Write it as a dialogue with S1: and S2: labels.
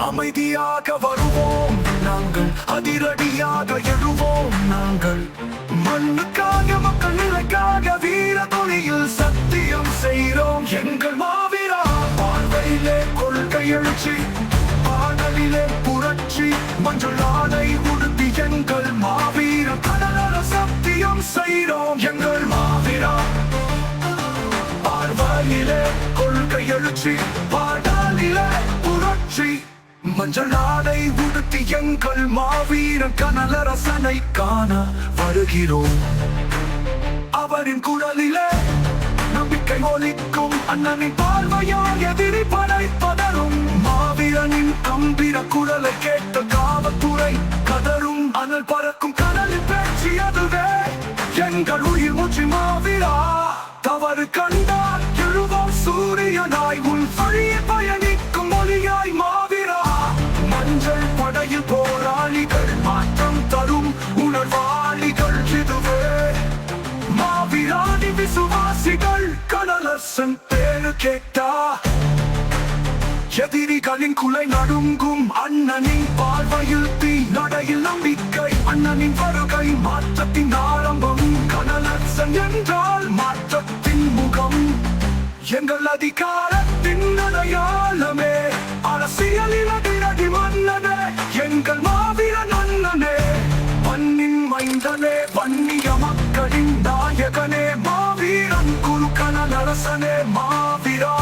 S1: அமைதியாக வருவோம் நாங்கள், அதிரடியாக எழுவோம் நாங்கள். மண்ணுக்காக மக்கள் நிலைக்காக வீர தொழில் சத்தியம் செய்கிறோம் எங்கள் மாவீரா. பார்வையிலே கொள்கை எழுச்சி, பாடலிலே புரட்சி, மஞ்சள் ஆடை உடுத்தி எங்கள் மாவீர கடலர சத்தியம் செய்கிறோம் எங்கள் மாவீரா. பார்வையிலே கொள்கை எழுச்சி, பாடலிலே புரட்சி, மஞ்சள் ஆடை உடுத்தி எங்கள் மாவீர கனலரசனை காண வருகிறோம். அவரின் குரலிலே நம்பிக்கை ஒலிக்கும், அண்ணனின் பார்வையால் எதிரி படை பதறும். மாவீரனின் கம்பீர குரலை கேட்ட காவல்துறை கதரும். அனல் பறக்கும் கடலில் பேச்சு அதுவே எங்கள் உயிர் மூச்சு மாவீரா. தவறு கண்டால் எழுவோம் சூரியனாய், உன் வழியில் பயணிக்கும் ஒளியாய் மாவீரா. மஞ்சள் படையில் போராளிகள், மாற்றம் தரும் உணர்வாளிகள் இதுவே மாவீராணி விசுவாசிகள். கடலரசன் பேரு கேட்டா எதிரிகளின் குலை நடுங்கும். அண்ணனின் பார்வையில் தீ, நடையில் நம்பிக்கை, அண்ணனின் வருகை மாற்றத்தின் ஆரம்பம். கடலரசன் என்றால் மாற்றத்தின் முகம், எங்கள் அதிகாரத்தின் அடையாளமே. அரசியலில் அதிரடி மன்னனே எங்கள் மாவீரன் அண்ணனே. மண்ணின் மைந்தனே, வன்னிய மக்களின் நாயகனே, மாவீரன் குரு கடலரசனே மாவீரா.